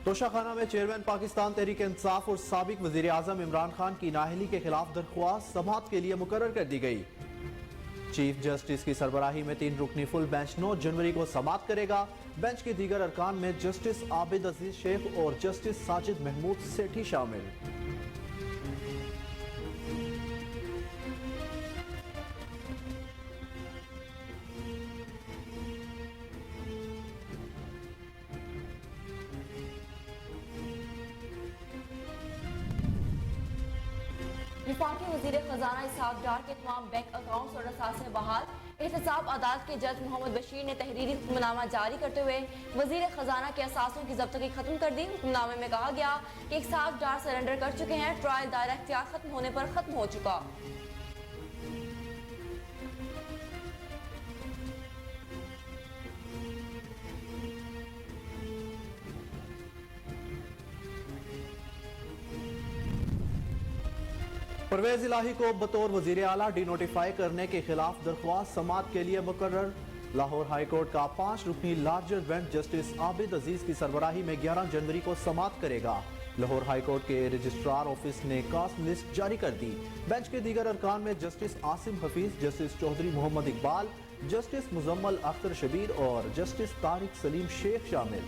तोशा खाना में चेयरमैन पाकिस्तान तहरीक इंसाफ और साबिक वजीर आजम इमरान खान की नाअहली के खिलाफ दरख्वास्त समाअत के लिए मुकर्रर कर दी गई। चीफ जस्टिस की सरबराही में 3 रुकनी फुल बेंच 9 जनवरी को समाअत करेगा। बेंच के दीगर अरकान में जस्टिस आबिद अजीज शेख और जस्टिस साजिद महमूद सेठी शामिल। वफाकी वजीर खजाना इसहाक डार के तमाम बैंक अकाउंट्स और असासे बहाल। एहतसाब अदालत के जज मोहम्मद बशीर ने तहरीरी हुक्मनामा जारी करते हुए वजीर खजाना के असासों की जब्तगी खत्म कर दी। हुक्मनामे में कहा गया कि इसहाक डार सरेंडर कर चुके हैं। ट्रायल दायरा इख्तियार खत्म होने पर खत्म हो चुका। परवेज इलाही को बतौर वजीर आला डिनोटिफाई करने के खिलाफ दरख्वास्त समाअत के लिए मुकर्रर। लाहौर हाई कोर्ट का 5 रुकनी larger bench justice Abid Aziz की सरबराही में 11 जनवरी को समाअत करेगा। लाहौर हाई कोर्ट के रजिस्ट्रार ऑफिस ने कास्ट लिस्ट जारी कर दी। बेंच के दीगर अरकान में justice Asim Hafeez, justice Chaudhry Mohammad Iqbal, justice Muzammil Akhtar Shabbir और जस्टिस तारिक सलीम शेख शामिल।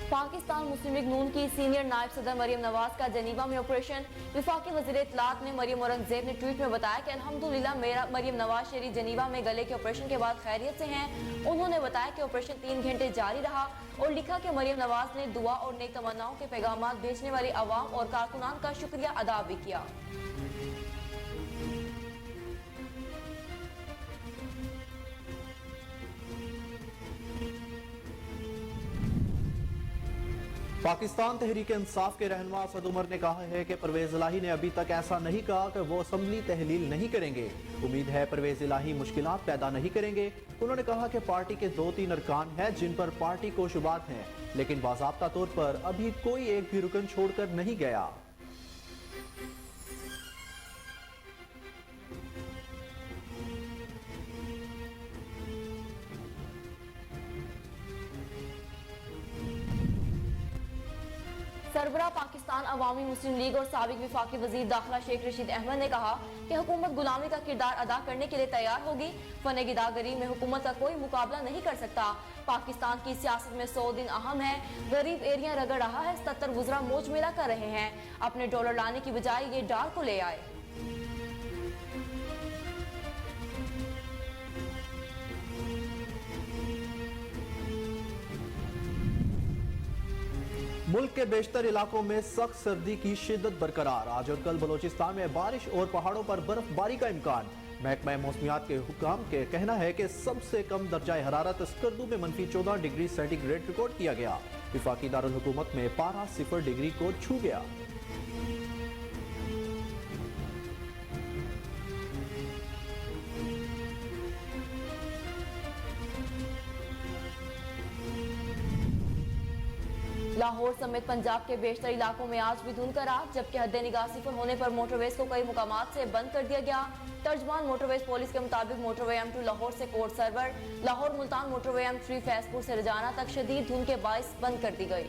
पाकिस्तान मुस्लिम लीग नून की सीनियर नायब सदर मरियम नवाज का जनीवा में ऑपरेशन। वफाकी वज़ीर इत्तलात ने मरियम औरंगजेब ने ट्वीट में बताया कि अल्हम्दुलिल्लाह मरियम नवाज शरीफ जनीवा में गले के ऑपरेशन के बाद खैरियत से हैं। उन्होंने बताया कि ऑपरेशन 3 घंटे जारी रहा और लिखा कि मरियम नवाज ने दुआ और नेक तमन्नाओं के पैगाम भेजने वाली अवाम और कारकुनान का शुक्रिया अदा भी किया। पाकिस्तान तहरीक इंसाफ के रहनुमा असद उमर ने कहा है कि परवेज इलाही ने अभी तक ऐसा नहीं कहा कि वो असम्बली तहलील नहीं करेंगे। उम्मीद है परवेज इलाही मुश्किलात पैदा नहीं करेंगे। उन्होंने कहा कि पार्टी के 2-3 अरकान हैं जिन पर पार्टी को शुबात हैं, लेकिन बाज़ाब्ता तौर पर अभी कोई एक भी रुकन छोड़कर नहीं गया। सरबराह पाकिस्तान अवामी मुस्लिम लीग और साबिक वफाकी वजीर दाखिला शेख रशीद अहमद ने कहा कि हुकूमत गुलामी का किरदार अदा करने के लिए तैयार होगी। फने गिदागरी में हुकूमत का कोई मुकाबला नहीं कर सकता। पाकिस्तान की सियासत में 100 दिन अहम है। गरीब एरिया रगड़ रहा है, 77 वुज़रा मौज मेला कर रहे हैं। अपने डॉलर लाने की बजाय ये डार को ले आए। मुल्क के बेशतर इलाकों में सख्त सर्दी की शिद्दत बरकरार। आज और कल बलोचिस्तान में बारिश और पहाड़ों पर बर्फबारी का इम्कान। महकमा मौसमियात के हुक्काम के कहना है कि सबसे कम दर्जा हरारत स्कर्दू में -14 डिग्री सेंटीग्रेड रिकॉर्ड किया गया। वफाकी दारुल हुकूमत में पारा 0 डिग्री को छू गया। लाहौर समेत पंजाब के बेशतर इलाकों में आज भी धुंध का रात, जबकि हद निगाह सिफर होने पर मोटरवेज को कई मुकामात से बंद कर दिया गया। तर्जमान मोटरवेज पुलिस के मुताबिक मोटरवे M2 लाहौर से कोट सरवर, लाहौर मुल्तान मोटरवे M3 फैजपुर से रजाना तक शदीद धुंध के बाइस बंद कर दी गई।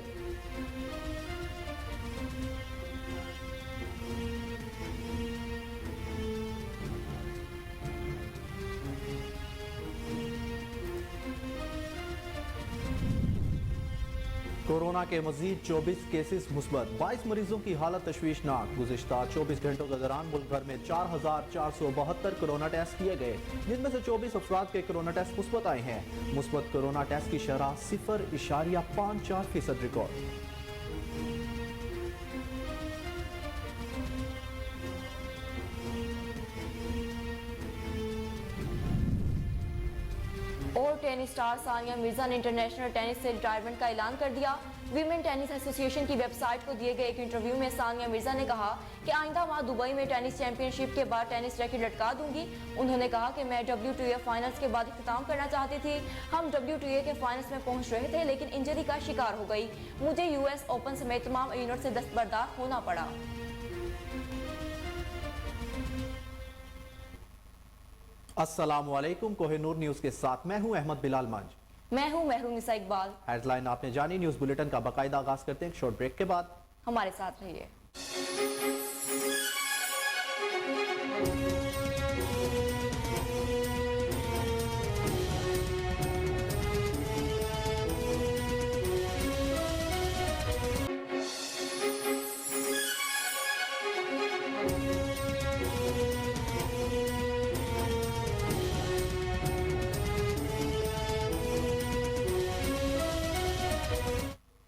कोरोना के मजीद 24 केसेस मुस्बत, 22 मरीजों की हालत तशवीशनाक। गुज़िश्ता 24 घंटों के दौरान मुल्क भर में 4472 कोरोना टेस्ट किए गए, जिनमें से 24 अफराद के कोरोना टेस्ट मुस्बत आए हैं। मुस्बत कोरोना टेस्ट की शरह 0.54% रिकॉर्ड। और टेनिस स्टार सानिया मिर्जा ने इंटरनेशनल टेनिस से रिटायरमेंट का ऐलान कर दिया। वीमेन टेनिस एसोसिएशन की वेबसाइट को दिए गए एक इंटरव्यू में सानिया मिर्जा ने कहा कि आइंदा माह दुबई में टेनिस चैंपियनशिप के बाद टेनिस रैकेट लटका दूंगी। उन्होंने कहा कि मैं WTA फाइनल्स के बाद इख्तिताम करना चाहती थी। हम WTA के फाइनल्स में पहुंच रहे थे, लेकिन इंजरी का शिकार हो गई। मुझे US ओपन समेत तमाम इवेंट से दस्तबरदार होना पड़ा। अस्सलाम वालेकुम। कोहिनूर न्यूज के साथ मैं हूं अहमद बिलाल मंज। मैं हूं महरूनिसा इकबाल। हेडलाइन आपने जानी। न्यूज बुलेटिन का बाकायदा आगाज करते हैं एक शॉर्ट ब्रेक के बाद। हमारे साथ रहिए।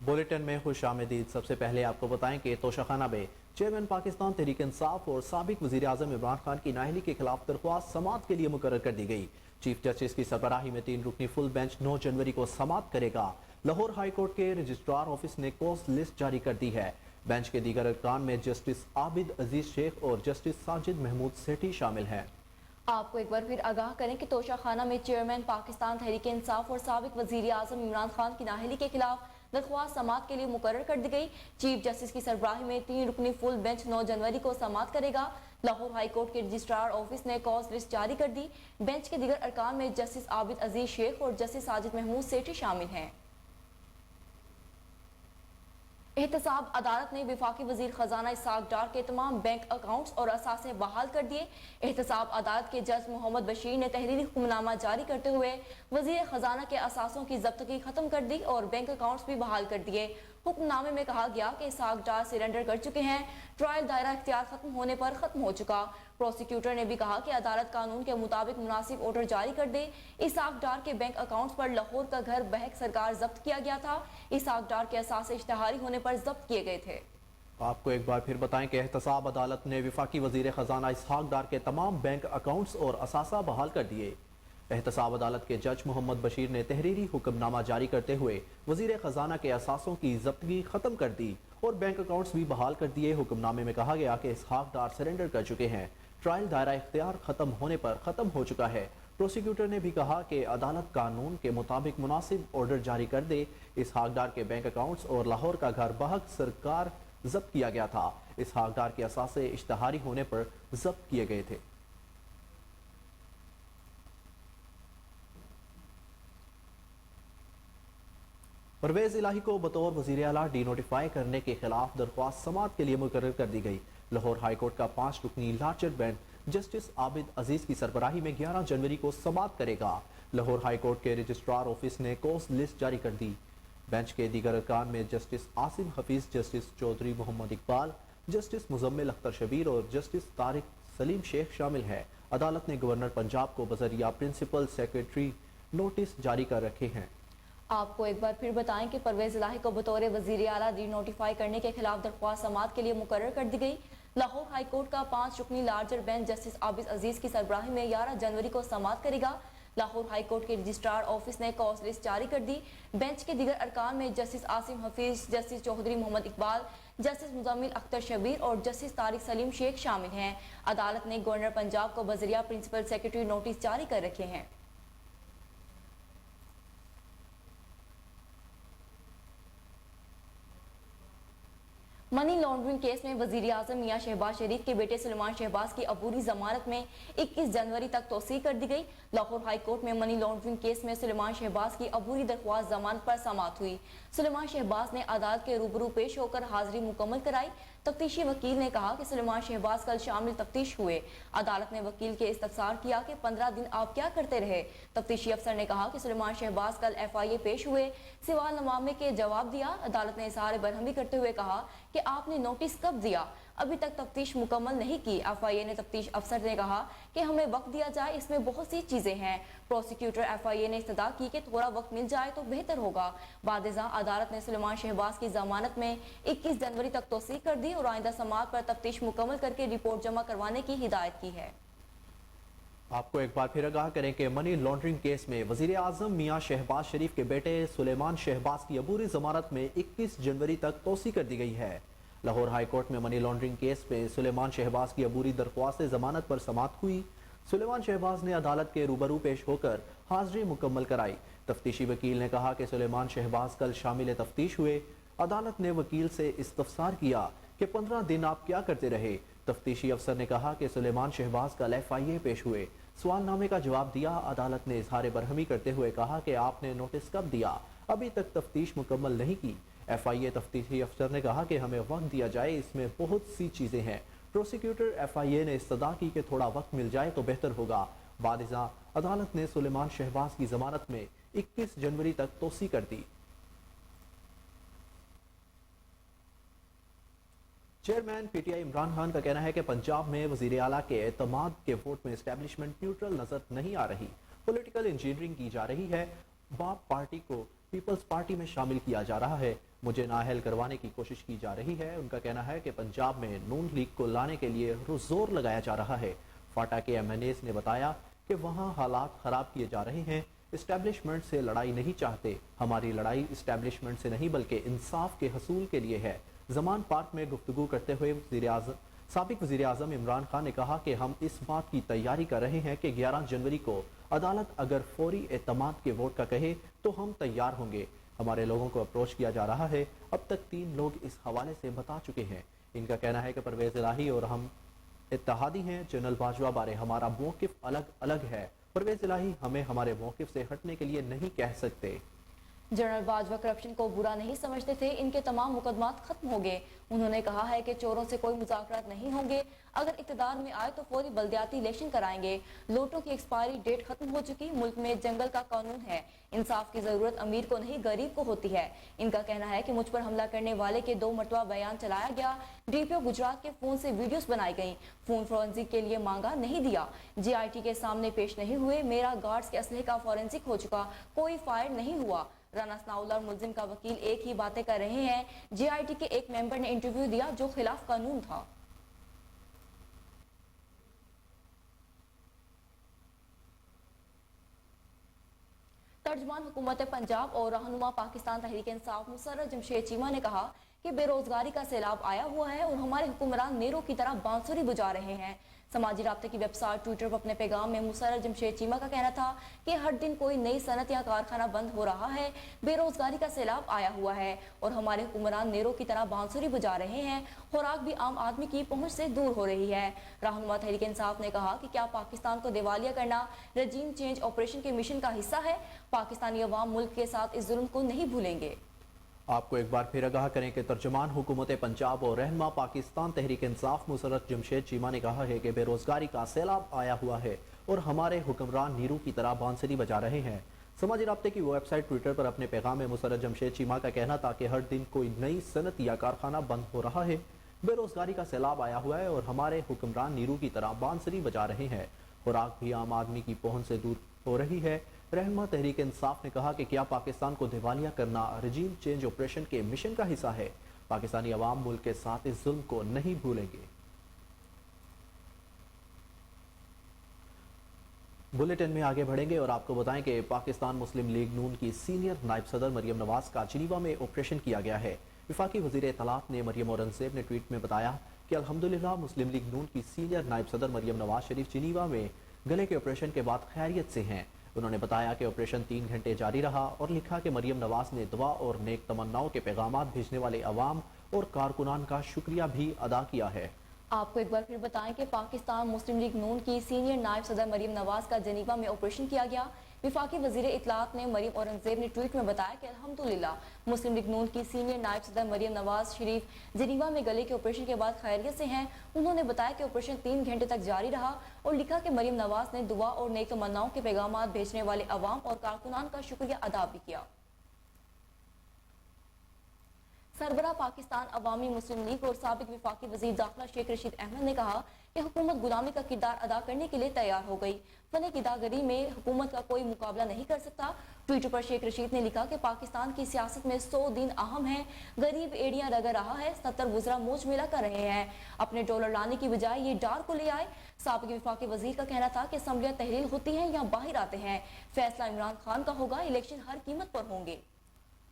बुलेटिन में खुश आमदीद। सबसे पहले आपको बताएं कि तोशाखाना में चेयरमैन पाकिस्तान तहरीक इंसाफ और साबिक वजीर आजम इमरान खान की नाअहली के खिलाफ दरख्वास्त समाअत के लिए मुकर्रर कर दी गई। चीफ जस्टिस की सरबराही में 3 रुकनी फुल बेंच 9 जनवरी को समाअत करेगा। लाहौर हाई कोर्ट के रजिस्ट्रार ऑफिस ने कोर्स लिस्ट जारी कर दी है। बेंच के दीगर अरकान में जस्टिस आबिद अजीज शेख और जस्टिस साजिद महमूद सेठी शामिल हैं। आपको एक बार फिर आगाह करें कि तोशाखाना में चेयरमैन पाकिस्तान तहरीक इंसाफ और साबिक वजीर आजम इमरान खान की नाअहली के खिलाफ दरख्वास्त समाअत के लिए मुकर्रर कर दी गई। चीफ जस्टिस की सरबराही में 3 रुकनी फुल बेंच 9 जनवरी को समाअत करेगा। लाहौर हाई कोर्ट के रजिस्ट्रार ऑफिस ने कॉज लिस्ट जारी कर दी। बेंच के दीगर अरकान में जस्टिस आबिद अजीज शेख और जस्टिस साजिद महमूद सेठी शामिल हैं। एहतसाब अदालत ने वफाकी वजीर खजाना इसहाक डार के तमाम बैंक अकाउंट्स और असासे बहाल कर दिए। एहतसाब अदालत के जज मोहम्मद बशीर ने तहरीरी हुक्मनामा जारी करते हुए वजीर खजाना के असासों की जब्तगी खत्म कर दी और बैंक अकाउंट्स भी बहाल कर दिए। हुक्मनामे में कहा गया कि इसहाक डार सरेंडर कर चुके हैं। ट्रायल दायरा इख्तियार खत्म होने पर खत्म हो चुका। प्रोसिक्यूटर ने भी कहा कि अदालत कानून के मुताबिक मुनासिब ऑर्डर जारी कर दे। इसहाक डार के बैंक अकाउंट्स पर लाहौर का घर बहक सरकार जब्त किया गया था। इसहाक डार के असासे इश्तिहारी होने पर जब्त किए गए थे। आपको एक बार फिर बताएं कि एहतसाब अदालत ने वफाकी वजीर खजाना इसहाक डार के तमाम बैंक अकाउंट्स और असासा बहाल कर दिए। एहतसाब अदालत के जज मोहम्मद बशीर ने तहरीरी हुक्मनामा जारी करते हुए वजीर खजाना के असासों की जब्तगी खत्म कर दी और बैंक अकाउंट्स भी बहाल कर दिए। हुक्मनामे में कहा गया कि इसहाक डार सरेंडर कर चुके हैं। ट्रायल दायरा इख्तियार खत्म होने पर खत्म हो चुका है। प्रोसिक्यूटर ने भी कहा कि अदालत कानून के मुताबिक मुनासिब ऑर्डर जारी कर दे। इसहाक डार के बैंक अकाउंट्स और लाहौर का घर बहक सरकार जब्त किया गया था। इसहाक डार के असासे इश्तिहारी होने पर जब्त किए गए थे। परवेज इलाही को बतौर वजीर आला डी नोटिफाई करने के खिलाफ दरख्वास्त समाअत के लिए मुकर्रर कर दी गई। लाहौर हाई कोर्ट का 5 रुकनी larger bench justice Abid Aziz की सरबराही में 11 जनवरी को समाअत करेगा। लाहौर हाई कोर्ट के रजिस्ट्रार ऑफिस ने कोर्स लिस्ट जारी कर दी। बेंच के दीगर अरकान में justice Asim Hafeez, justice Chaudhry Mohammad Iqbal, justice Muzammil Akhtar Shabbir और जस्टिस तारिक सलीम शेख शामिल है। अदालत ने गवर्नर पंजाब को बजरिया प्रिंसिपल सेक्रेटरी नोटिस जारी कर रखे हैं। आपको एक बार फिर बताएं कि परवेज इलाही को बतौर वजीर आला डी नोटिफाई करने के खिलाफ दरख्वास्त समाअत के लिए मुकर्रर कर दी गई। लाहौर हाई कोर्ट का 5 रुकनी larger bench justice Abid Aziz की सरबराही में 11 जनवरी को समाअत करेगा। लाहौर हाई कोर्ट के रजिस्ट्रार ऑफिस ने कॉज लिस्ट जारी कर दी। बेंच के दीगर अरकान में justice Asim Hafeez, justice Chaudhry Mohammad Iqbal, justice Muzammil Akhtar Shabbir और जस्टिस तारिक सलीम शेख शामिल हैं। अदालत ने गवर्नर पंजाब को बजरिया प्रिंसिपल सेक्रेटरी नोटिस जारी कर रखे हैं। मनी लॉन्ड्रिंग केस में वजीर आजम मियां शहबाज शरीफ के बेटे सुलेमान शहबाज की अबूरी जमानत में 21 जनवरी तक तोसी कर दी गई। लाहौर हाई कोर्ट में मनी लॉन्ड्रिंग केस में सुलेमान शहबाज की अबूरी दरख्वास्त जमानत पर समाअत हुई। सुलेमान शहबाज ने अदालत के रूबरू पेश होकर हाजिरी मुकम्मल कराई। तफ्तीशी वकील ने कहा कि सुलेमान शहबाज कल शामिल तफ्तीश हुए। अदालत ने वकील के इस्तफसार किया कि 15 दिन आप क्या करते रहे। तफ्तीशी अफसर ने कहा कि सुलेमान शहबाज कल FIA पेश हुए, सवाल-नमामे के जवाब दिया। अदालत ने इज़हार बरहमी करते हुए कहा कि आपने नोटिस कब दिया, अभी तक तफ्तीश मुकम्मल नहीं की। FIA ने तफ्तीश अफसर ने कहा कि हमें वक्त दिया जाए, इसमें बहुत सी चीजें हैं। प्रोसिक्यूटर FIA ने इस्तदा की कि थोड़ा वक्त मिल जाए तो बेहतर होगा। बादशाह अदालत ने सुलेमान शहबाज की जमानत में 21 जनवरी तक तोसी कर दी और आइंदा समाअत पर तफ्तीश मुकम्मल करके रिपोर्ट जमा करवाने की हिदायत की है। आपको एक बार फिर आगाह करें कि मनी लॉन्ड्रिंग केस में वजीर आजम मियां शहबाज शरीफ के बेटे सुलेमान शहबाज की अबूरी जमानत में 21 जनवरी तक तोसी कर दी गई है। लाहौर हाई कोर्ट में मनी लॉन्ड्रिंग केस में सुलेमान शहबाज की अबूरी दरख्वास्त जमानत पर समाअत हुई। सुलेमान शहबाज ने अदालत के रूबरू पेश होकर हाजिरी मुकम्मल कराई। तफ्तीशी वकील ने कहा कि सुलेमान शहबाज कल शामिल तफ्तीश हुए। अदालत ने वकील से इस्तफसार किया कि 15 दिन आप क्या करते रहे। तफ्तीशी अफसर ने कहा कि सुलेमान शहबाज कल FIA पेश हुए, सवालनामे का जवाब दिया। अदालत ने इजहार बरहमी करते हुए कहा कि आपने नोटिस कब दिया, अभी तक तफ्तीश मुकम्मल नहीं की। FIA तफ्तीशी अफसर ने कहा कि हमें वक्त दिया जाए, इसमें बहुत सी चीजें हैं। प्रोसिक्यूटर FIA ने इस्तदा की कि थोड़ा वक्त मिल जाए तो बेहतर होगा। बादिज़ा अदालत ने सुलेमान शहबाज की जमानत में 21 जनवरी तक तोसी कर दी। चेयरमैन PTI इमरान खान का कहना है कि पंजाब में वजीर आला के एतमाद के वोट में एस्टेब्लिशमेंट न्यूट्रल नजर नहीं आ रही। पॉलिटिकल इंजीनियरिंग की जा रही है। बाप पार्टी को पीपल्स पार्टी में शामिल किया जा रहा है। मुझे नाअहल करवाने की कोशिश की जा रही है। उनका कहना है कि पंजाब में नून लीग को लाने के लिए जोर लगाया जा रहा है। फाटा के MNAs ने बताया कि वहाँ हालात खराब किए जा रहे हैं। इस्टेब्लिशमेंट से लड़ाई नहीं चाहते। हमारी लड़ाई इस्टेब्लिशमेंट से नहीं बल्कि इंसाफ के हसूल के लिए है। जमान पार्क में गुफ्तगू करते हुए साबिक वज़ीर आज़म इमरान खान ने कहा कि हम इस बात की तैयारी कर रहे हैं कि 11 जनवरी को अदालत अगर फौरी एतमाद के वोट का कहे तो हम तैयार होंगे। हमारे लोगों को अप्रोच किया जा रहा है। अब तक 3 लोग इस हवाले से बता चुके हैं। इनका कहना है कि परवेज इलाही और हम इत्तेहादी हैं। जनरल बाजवा बारे हमारा मौक़िफ़ अलग अलग है। परवेज इलाही हमें हमारे मौक़िफ़ से हटने के लिए नहीं कह सकते। जनरल बाजवा करप्शन को बुरा नहीं समझते थे। इनके तमाम मुकदमात खत्म हो गए। उन्होंने कहा है कि चोरों से कोई मुज़ाकरात नहीं होंगे। अगर इक़्तिदार में आए तो फौरी बल्दियाती इलेक्शन कराएंगे। नोटों की एक्सपायरी डेट खत्म हो चुकी। मुल्क में जंगल का कानून है। इंसाफ की जरूरत अमीर को नहीं गरीब को होती है। इनका कहना है कि मुझ पर हमला करने वाले के 2 मरतबा बयान चलाया गया। DPO गुजरात के फोन से वीडियोस बनाई गई। फोन फॉरेंसिक के लिए मांगा, नहीं दिया। JIT के सामने पेश नहीं हुए। मेरा गार्ड्स के असलहे का फॉरेंसिक हो चुका, कोई फायर नहीं हुआ। राना सनाउल्लाह और मुल्जिम का वकील एक ही बातें कर रहे हैं। JIT के एक मेंबर ने इंटरव्यू दिया जो खिलाफ कानून था। तर्जमान हुकूमत पंजाब और रहनुमा पाकिस्तान तहरीक इंसाफ मुसर्रत जमशेद चीमा ने कहा कि बेरोजगारी का सैलाब आया हुआ है और हमारे हुक्मरान नेरों की तरह बांसुरी बुझा रहे हैं। समाजी राब्ते की वेबसाइट ट्विटर पर अपने पैगाम में मुसर्रत जमशेद चीमा का कहना था कि हर दिन कोई नई सनत या कारखाना बंद हो रहा है। बेरोजगारी का सैलाब आया हुआ है और हमारे हुक्मरान नेरों की तरह बांसुरी बुझा रहे हैं। खुराक भी आम आदमी की पहुंच से दूर हो रही है। रहनुमा तहरीक इंसाफ ने कहा कि क्या पाकिस्तान को दिवालिया करना रजीम चेंज ऑपरेशन के मिशन का हिस्सा है? पाकिस्तानी अवाम मुल्क के साथ इस जुल्म को नहीं भूलेंगे। आपको एक बार फिर आगाह करें कि तर्जुमान हुकूमत पंजाब और रहनुमा पाकिस्तान तहरीक इंसाफ मुसर्रत जमशेद चीमा ने कहा है कि बेरोजगारी का सैलाब आया हुआ है और हमारे हुक्मरान नीरू की तरह बांसुरी बजा रहे हैं। समाजी राब्ते की वेबसाइट ट्विटर पर अपने पैगाम में मुसर्रत जमशेद चीमा का कहना था कि हर दिन कोई नई सनत या कारखाना बंद हो रहा है। बेरोजगारी का सैलाब आया हुआ है और हमारे हुक्मरान नीरू की तरह बांसुरी बजा रहे हैं। खुराक भी आम आदमी की पहुंच से दूर हो रही है। रहनुमा तहरीक इंसाफ ने कहा कि क्या पाकिस्तान को दिवालिया करना रजीम चेंज ऑपरेशन के मिशन का हिस्सा है? पाकिस्तानी अवाम मुल्क के साथ इस जुल्म को नहीं भूलेंगे। बुलेटिन में आगे बढ़ेंगे और आपको बताएं कि पाकिस्तान मुस्लिम लीग नून की सीनियर नायब सदर मरियम नवाज का जिनीवा में ऑपरेशन किया गया है। वफाकी वजीर इत्तलात ने मरियम औरंगजेब ने ट्वीट में बताया कि अल्हम्दुलिल्लाह मुस्लिम लीग नून की सीनियर नायब सदर मरियम नवाज शरीफ जिनीवा में गले के ऑपरेशन के बाद खैरियत से हैं। उन्होंने बताया कि ऑपरेशन 3 घंटे जारी रहा और लिखा कि मरियम नवाज ने दुआ और नेक तमन्नाओं के पैगामात भेजने वाले अवाम और कारकुनान का शुक्रिया भी अदा किया है। आपको एक बार फिर बताएं कि पाकिस्तान मुस्लिम लीग नून की सीनियर नायब सदर मरियम नवाज का जनीवा में ऑपरेशन किया गया। विफाकी वजीर इत्तलात ने मरियम औरंगजेब ने ट्वीट में बताया कि अल्हम्दुलिल्लाह मुस्लिम लीग नून की सीनियर नायब सदर मरियम नवाज शरीफ जनीवा में गले के ऑपरेशन के बाद खैरियत से हैं। उन्होंने बताया कि ऑपरेशन 3 घंटे तक जारी रहा और लिखा कि मरियम नवाज ने दुआ और नेक तमन्नाओं के पैगामात भेजने वाले अवाम और कारकुनान का शुक्रिया अदा भी किया। सरबराह पाकिस्तान अवामी मुस्लिम लीग और साबिक वफाकी वजीर दाखिला शेख रशीद अहमद ने कहा कि हुकूमत गुलामी का किरदार अदा करने के लिए तैयार हो गई। फने गिदागरी में हुकूमत का कोई मुकाबला नहीं कर सकता। ट्विटर पर शेख रशीद ने लिखा कि पाकिस्तान की सियासत में 100 दिन अहम है। गरीब एड़ियां रगड़ रहा है, 70 वुज़रा मौज मेला कर रहे हैं। अपने डॉलर लाने की बजाय ये डार को ले आए। साबिक वफाकी वजीर का कहना था कि असम्बलियां तहलील होती हैं या बाहर आते हैं। फैसला इमरान खान का होगा, इलेक्शन हर कीमत पर होंगे।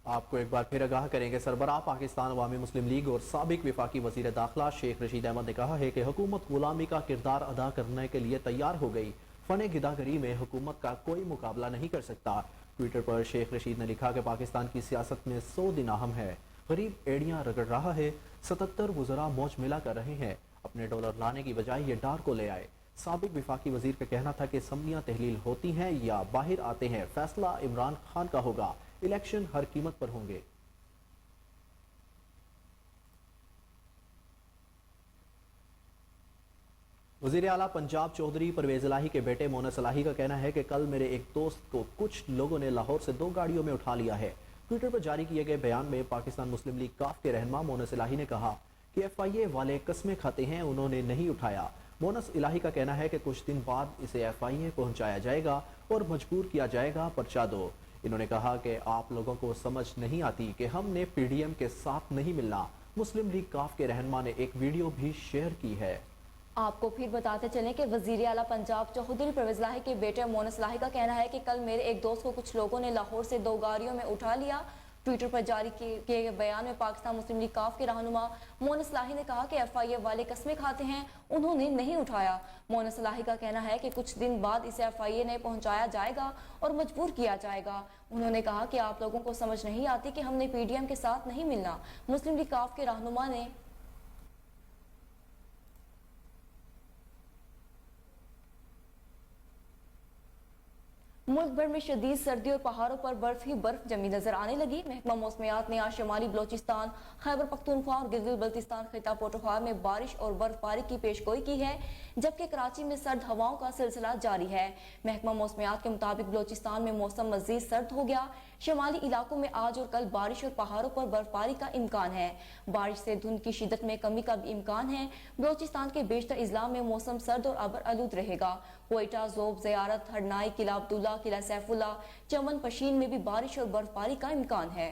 आपको एक बार फिर आगाह करेंगे। सरबराह पाकिस्तान अवामी मुस्लिम लीग और साबिक वफाकी वजीर दाखिला शेख रशीद अहमद ने कहा है कि हुकूमत गुलामी का किरदार अदा करने के लिए तैयार हो गई। फने गिदागरी में हुकूमत का कोई मुकाबला नहीं कर सकता। ट्विटर पर शेख रशीद ने लिखा कि पाकिस्तान की सियासत में 100 दिन अहम है। गरीब एड़ियां रगड़ रहा है, 77 वुज़रा मौज मेला कर रहे हैं। अपने डॉलर लाने की बजाय ये डार को ले आए। साबिक विफाकी वजीर का कहना था कि असम्बलियां तहलील होती हैं या बाहर आते हैं, फैसला इमरान खान का होगा, इलेक्शन हर कीमत पर होंगे। वजीर आला पंजाब चौधरी परवेज इलाही के बेटे मोनस इलाही का कहना है कि कल मेरे एक दोस्त को कुछ लोगों ने लाहौर से 2 गाड़ियों में उठा लिया है। ट्विटर पर जारी किए गए बयान में पाकिस्तान मुस्लिम लीग काफ के रहनुमा मोनस इलाही ने कहा कि FIA वाले कस्में खाते हैं, उन्होंने नहीं उठाया। मोनस इलाही का कहना है कि कुछ दिन बाद इसे FIA पहुंचाया जाएगा और मजबूर किया जाएगा पर्चा दो। इन्होंने कहा कि आप लोगों को समझ नहीं आती कि हमने PDM के साथ नहीं मिलना। मुस्लिम लीग काफ के रहनुमा ने एक वीडियो भी शेयर की है। आपको फिर बताते चलें कि वजीर आला पंजाब चौधरी परवेज इलाही के बेटे मोनस इलाही का कहना है कि कल मेरे एक दोस्त को कुछ लोगों ने लाहौर से 2 गाड़ियों में उठा लिया। ट्विटर पर जारी किए गए बयान में पाकिस्तान मुस्लिम लीग काफ के रहनुमा मोनस इलाही ने कहा कि FIA वाले कस्में खाते हैं, उन्होंने नहीं उठाया। मोनस इलाही का कहना है कि कुछ दिन बाद इसे FIA ने पहुंचाया जाएगा और मजबूर किया जाएगा। उन्होंने कहा कि आप लोगों को समझ नहीं आती कि हमने PDM के साथ नहीं मिलना। मुस्लिम लीग काफ के रहनुमा ने मुल्क भर में शदीद सर्दी और पहाड़ों पर बर्फ ही बर्फ जमी नजर आने लगी। महकमा मौसमियात ने आज शुमाली बलोचिस्तान, खैबर पख्तूनख्वा और गिलगित बल्तिस्तान खिता पोटोहार में बारिश और बर्फबारी की पेशगोई की है, जबकि कराची में सर्द हवाओं का सिलसिला जारी है। महकमा मौसमियात के मुताबिक बलोचिस्तान में मौसम मजीद सर्द हो गया। शुमाली इलाकों में आज और कल बारिश और पहाड़ों पर बर्फबारी का इम्कान है। बारिश से धुंध की शिद्दत में कमी का भी इम्कान है। बलोचिस्तान के बेशतर अजला में मौसम सर्द और अबर आलूद रहेगा। कोयटा, ज़ोब, ज़ियारत, हरनाई, किला अब्दुल्ला, किला सैफुल्ला, चमन पशीन में भी बारिश और बर्फबारी का इम्कान है।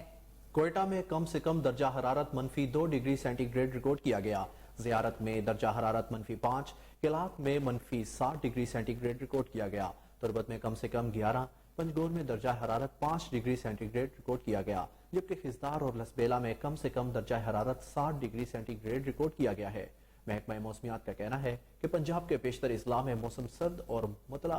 कोयटा में कम से कम दर्जा हरारत -2 डिग्री सेंटीग्रेड रिकॉर्ड किया गया। ज़ियारत में दर्जा हरारत -5, किलात में -7 डिग्री सेंटीग्रेड रिकॉर्ड किया गया। तुरबत में कम से कम 11, पंजगोर में दर्जा हरारत 5 डिग्री सेंटीग्रेड रिकॉर्ड किया गया, जबकि खिजदार और लसबेला में कम से कम दर्जा हरारत 7 डिग्री सेंटीग्रेड रिकॉर्ड किया गया है। महकमा मौसमियात का कहना है कि पंजाब के बेशतर इजला में मौसम सर्द और मुतला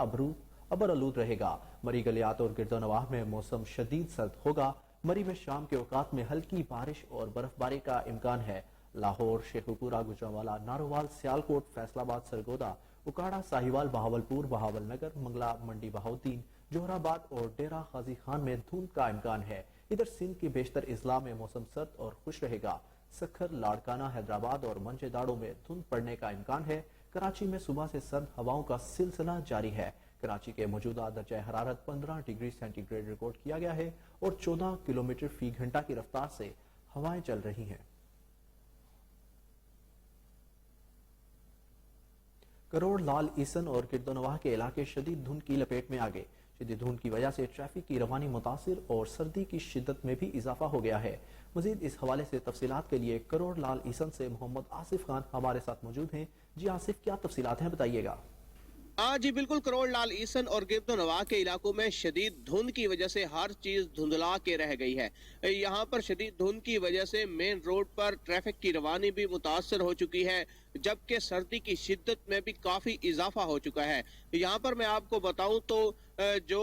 अबर आलूद रहेगा। मरी, गलियात और गिरदोनवाह में मौसम शदीद सर्द होगा। मरी में शाम के औकात में हल्की बारिश और बर्फबारी का इम्कान है। लाहौर, शेखुपुरा, गुजरांवाला, नारोवाल, सियालकोट, फैसलाबाद, सरगोदा, उकाड़ा, साहिवाल, बहावलपुर, बहावलनगर, मंगला, मंडी बहाउद्दीन, जोहराबाद और डेरा गाजी खान में धुंध का इम्कान है। इधर सिंध के बेशतर इजला में मौसम सर्द और खुश रहेगा। सखर, लाड़काना, हैदराबाद और मंचेदाड़ो में धुंध पड़ने का इम्कान है। कराची में सुबह से सर्द हवाओं का सिलसिला जारी है। कराची के मौजूदा दर्जा हरारत 15 डिग्री सेंटीग्रेड रिकॉर्ड किया गया है और 14 किलोमीटर फी घंटा की रफ्तार से हवाएं चल रही हैं। करोड़ लाल ईसन और गिरदोनवाह के इलाके शदीद धुंध की लपेट में आ गए। शदीद धुंध की वजह से ट्रैफिक की रवानी मुतासिर और सर्दी की शिद्दत में भी इजाफा हो गया है। मजीद इस हवाले से तफसीलात के लिए करोड़ लाल ईसन से मोहम्मद आसिफ खान हमारे साथ मौजूद हैं। जी आसिफ, क्या तफसीलात हैं, बताइएगा। जी बिल्कुल, करोड़ लाल ईसन और गिरदोनवाह के इलाकों में शदीद धुंध की वजह से हर चीज धुंधला के रह गई है। यहाँ पर शदीद धुंध की वजह से मेन रोड पर ट्रैफिक की रवानी भी मुतासर हो चुकी है, जबकि सर्दी की शिद्दत में भी काफी इजाफा हो चुका है। यहाँ पर मैं आपको बताऊं तो जो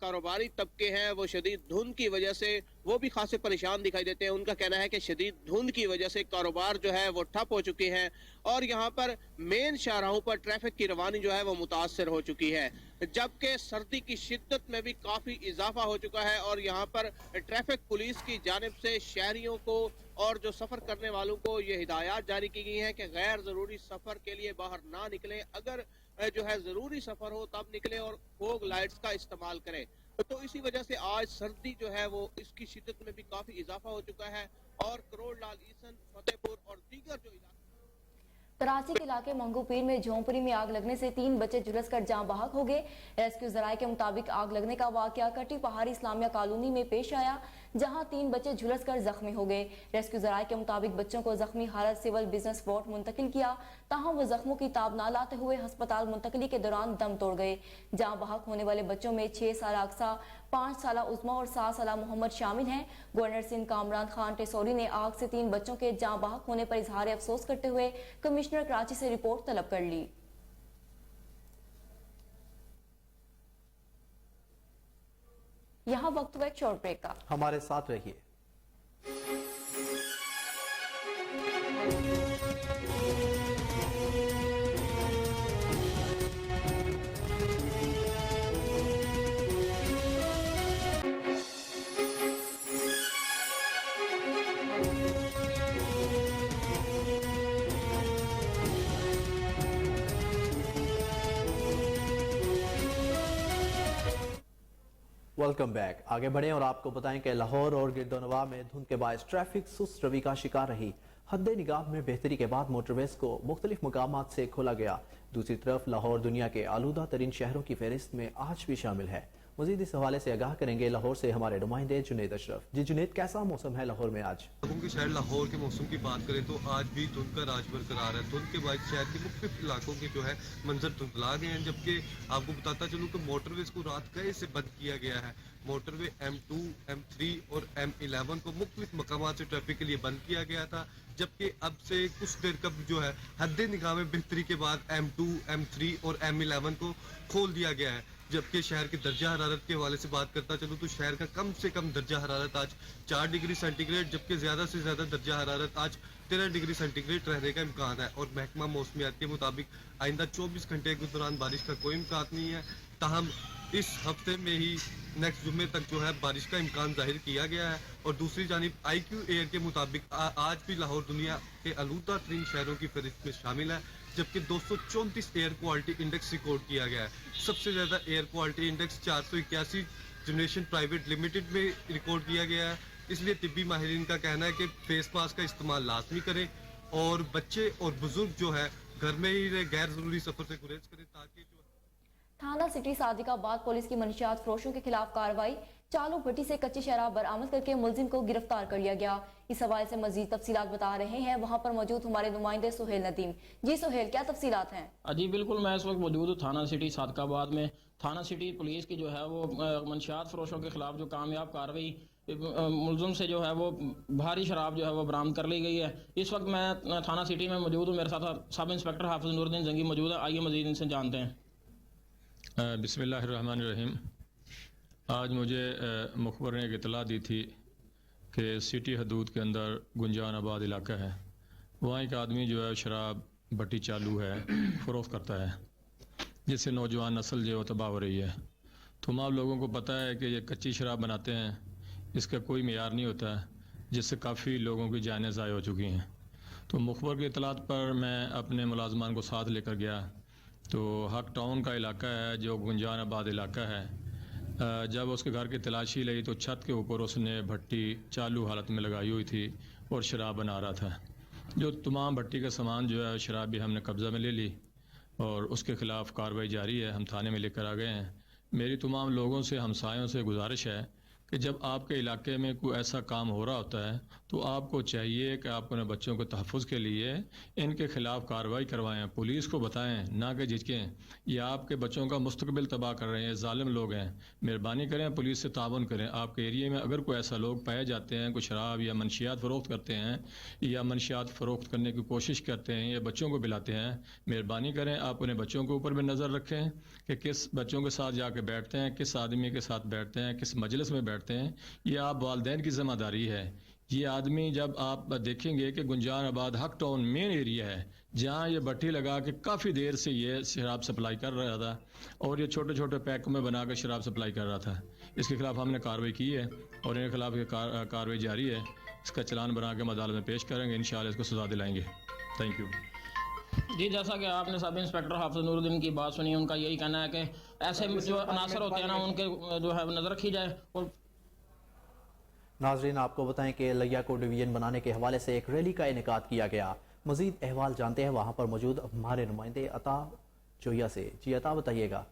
कारोबारी तबके हैं वो शदीद धुंध की वजह से वो भी खासे परेशान दिखाई देते हैं। उनका कहना है कि शदीद धुंध की वजह से कारोबार जो है वो ठप हो चुके हैं और यहाँ पर मेन शाहराहों पर ट्रैफिक की रवानी जो है वो मुतासर हो चुकी है, जबकि सर्दी की शिद्दत में भी काफी इजाफा हो चुका है। और यहाँ पर ट्रैफिक पुलिस की जानिब से शहरियों को और जो सफर करने वालों को ये हिदायत जारी की गई है कि गैर जरूरी सफर के लिए बाहर ना निकलें। अगर जो है जरूरी सफर हो तब निकले और फोग लाइट्स का इस्तेमाल करें। तो इसी वजह से आज सर्दी जो है वो इसकी शिद्दत में भी काफी इजाफा हो चुका है। और करोड़ लाल ईसन, फतेहपुर और दीगर जो कराची के इलाके मंगूपीर में झोंपड़ी में आग लगने से 3 बच्चे झुलस कर जाँ बहक हो गए। रेस्क्यू जराये के मुताबिक आग लगने का वाकया कटी पहाड़ी इस्लामिया कॉलोनी में पेश आया, जहां 3 बच्चे झुलस कर जख्मी हो गए। रेस्क्यू जराये के मुताबिक बच्चों को जख्मी हालत सिविल बिजनेस वार्ड मुंतकिल किया, ताहम वो जख्मों की ताब ना लाते हुए अस्पताल मुंतकली के दौरान दम तोड़ गए। जाँ बहक होने वाले बच्चों में 6 साल अक्सा, 5 साल उस्मा और 7 साल मोहम्मद शामिल हैं। गवर्नर सिंध कामरान खान टेसोरी ने आग से 3 बच्चों के जाँ बहक होने पर इजहार अफसोस करते हुए कमिश्नर कराची से रिपोर्ट तलब कर ली। यहाँ वक्त हुआ एक शॉर्ट ब्रेक का, हमारे साथ रहिए। Welcome back. आगे बढ़ें और आपको बताएं कि लाहौर और गिरदोनवा में धुंध के बायस ट्रैफिक सुस्त रवि का शिकार रही। हद निगाह में बेहतरी के बाद मोटरवेज को मुख्तलिफ मकामात से खोला गया। दूसरी तरफ लाहौर दुनिया के आलूदा तरीन शहरों की फहरिस्त में आज भी शामिल है। मजीद इस हवाले से आगाह करेंगे लाहौर से हमारे नुमाइंदे जुनेद अशरफ। जी जुनेद, कैसा मौसम है लाहौर में आज? के शहर लाहौर के मौसम की बात करें तो आज भी धुंध का राज बरकरार है। धुंध के बाद शहर के मुख्तलिफ इलाकों के जो है मंजर धुंधला गए हैं, जबकि आपको बताता चलूँ कि मोटरवेज को रात गए से बंद किया गया है। मोटरवे M2, M3 और M11 को मुख्तलिफ मकामात से ट्रैफिक के लिए बंद किया गया था, जबकि अब से कुछ देर कब जो है हद निगाह में बेहतरी के बाद M2, M3 और M11 को खोल दिया गया है। जबकि शहर के दर्जा हरारत के हवाले से बात करता चलूँ तो शहर का कम से कम दर्जा हरारत आज 4 डिग्री सेंटीग्रेड, जबकि ज़्यादा से ज़्यादा दर्जा हरारत आज 13 डिग्री सेंटीग्रेड रहने का इम्कान है। और महकमा मौसमियात के मुताबिक आइंदा 24 घंटे के दौरान बारिश का कोई इम्कान नहीं है। ताहम इस हफ्ते में ही नेक्स्ट जुम्मे तक जो है बारिश का इम्कान जाहिर किया गया है। और दूसरी जानिब IQ एयर के मुताबिक आज भी लाहौर दुनिया के आलूदा तरीन शहरों की फहरिस्त में शामिल है, जबकि 234 एयर क्वालिटी इंडेक्स रिकॉर्ड किया गया है। सबसे ज़्यादा air quality index 481 generation private limited में रिकॉर्ड किया गया है। इसलिए तिब्बी माहिरीन का कहना है कि फेस मास्क का इस्तेमाल लाजमी करें और बच्चे और बुजुर्ग जो है घर में ही रहे, गैर ज़रूरी सफ़र से गुरेज करें ताकि जो थाना सिटी सादिकाबाद पुलिस की मंशियात फरोशों के खिलाफ कार्रवाई। चालू भट्टी से कच्ची शराब बरामद करके मुलजिम को गिरफ्तार कर लिया गया। इस हवाले से मजीद तफसीलात बता रहे हैं वहाँ पर मौजूद हमारे नुमाइंदे सुहेल नदीम। जी सुहेल, क्या तफसीलात हैं? जी बिल्कुल, मैं इस वक्त मौजूद हूँ थाना सिटी सादिकाबाद में। थाना सिटी पुलिस की जो है वो मंशियात फरोशों के खिलाफ जो कामयाब कार्रवाई, मुलजिम से जो है वो भारी शराब जो है वो बरामद कर ली गई है। इस वक्त मैं थाना सिटी में मौजूद हूँ, मेरे साथ सब इंस्पेक्टर हाफिज नूरुद्दीन जंगी मौजूद है। आइए मजीद इनसे जानते हैं। बिस्मिल्लाहिर्रहमानिर्रहीम। आज मुझे मुखबर ने एक इतला दी थी कि सिटी हदूद के अंदर गुंजान आबाद इलाका है, वहाँ एक आदमी जो है शराब भट्टी चालू है, फ़रोख्त करता है, जिससे नौजवान नस्ल जो है तबाह हो रही है। तो आप लोगों को पता है कि ये कच्ची शराब बनाते हैं, इसका कोई मेयार नहीं होता है, जिससे काफ़ी लोगों की जानें ज़ाय हो चुकी हैं। तो मुखबर की इतलात पर मैं अपने मुलाजमान को साथ लेकर गया। तो हक टाउन का इलाका है जो गुंजान आबाद इलाका है। जब उसके घर की तलाशी ली तो छत के ऊपर उसने भट्टी चालू हालत में लगाई हुई थी और शराब बना रहा था। जो तमाम भट्टी का सामान जो है शराब भी हमने कब्ज़ा में ले ली और उसके ख़िलाफ़ कार्रवाई जारी है। हम थाने में लेकर आ गए हैं। मेरी तमाम लोगों से, हमसायों से गुजारिश है कि जब आपके इलाके में कोई ऐसा काम हो रहा होता है तो आपको चाहिए कि आप अपने बच्चों के तहफ़्फ़ुज़ के लिए इनके ख़िलाफ़ कार्रवाई करवाएं, पुलिस को बताएं, ना कि झिझकें। ये आपके बच्चों का मुस्तकबिल तबाह कर रहे हैं, ज़ालिम लोग हैं। मेहरबानी करें, पुलिस से ताउन करें। आपके एरिए में अगर कोई ऐसा लोग पाए जाते हैं, कोई शराब या मनशियात फ़रोख्त करते हैं या मनशियात फ़रोख्त करने की कोशिश करते हैं या बच्चों को पिलाते हैं, मेहरबानी करें आप अपने बच्चों के ऊपर भी नज़र रखें कि किस बच्चों के साथ जाके बैठते हैं, किस आदमी के साथ बैठते हैं, किस मजलिस में बैठते हैं। ये आप वालिदैन की ज़िम्मेदारी है। ये आदमी जब आप देखेंगे कि गुंजान आबाद हक टाउन मेन एरिया है जहाँ ये भट्टी लगा के काफ़ी देर से ये शराब सप्लाई कर रहा था और ये छोटे छोटे पैकों में बनाकर शराब सप्लाई कर रहा था। इसके ख़िलाफ़ हमने कार्रवाई की है और इनके खिलाफ कार्रवाई जारी है। इसका चलान बना के हम अदालत में पेश करेंगे, इंशाअल्लाह इसको सज़ा दिलाएंगे। Thank you. जी, जैसा कि आपने सब इंस्पेक्टर हाफिज नूरुद्दीन की बात सुनी, उनका यही कहना है कि ऐसे जो अनासर होते हैं ना, उनके जो है नज़र रखी जाए। और नाजरीन, आपको बताएं कि लिया को डिवीजन बनाने के हवाले से एक रैली का इनेकाद किया गया। मजीद अहवाल जानते हैं वहाँ पर मौजूद हमारे नुमाइंदे अता चोया से। जी अता, बताइएगा।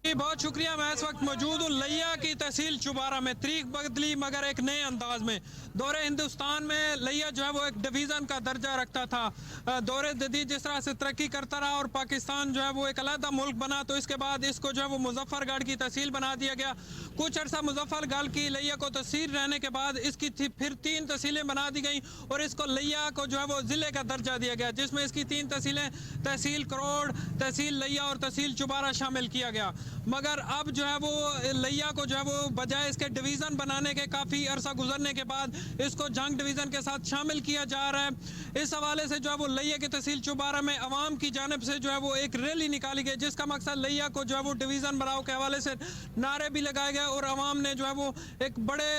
बहुत शुक्रिया। मैं इस वक्त मौजूद हूँ लिया की तहसील चुबारा में। तरीक बदली मगर एक नए अंदाज में। दौरे हिंदुस्तान में लिया जो है वो एक डिवीज़न का दर्जा रखता था। दौरे जदीद जिस तरह से तरक्की करता रहा और पाकिस्तान जो है वो एक अलहदा मुल्क बना, तो इसके बाद इसको जो है वो मुजफ्फरगढ़ की तहसील बना दिया गया। कुछ अर्सा मुजफ्फरगढ़ की लिया को तहसील रहने के बाद इसकी फिर 3 तहसीलें बना दी गई और इसको लिया को जो है वो ज़िले का दर्जा दिया गया, जिसमें इसकी 3 तहसीलें तहसील करोड़, तहसील लिया और तहसील चुबारा शामिल किया गया। मगर अब जो है वो लिया को जो है वो बजाय इसके डिवीज़न बनाने के काफ़ी अरसा गुजरने के बाद इसको जंग डिवीज़न के साथ शामिल किया जा रहा है। इस हवाले से जो है वो लिया की तहसील चुबारा में अवाम की जानिब से जो है वो एक रैली निकाली गई, जिसका मकसद लिया को जो है वो डिवीज़न बनाओ के हवाले से नारे भी लगाए गए और अवाम ने जो है वो एक बड़े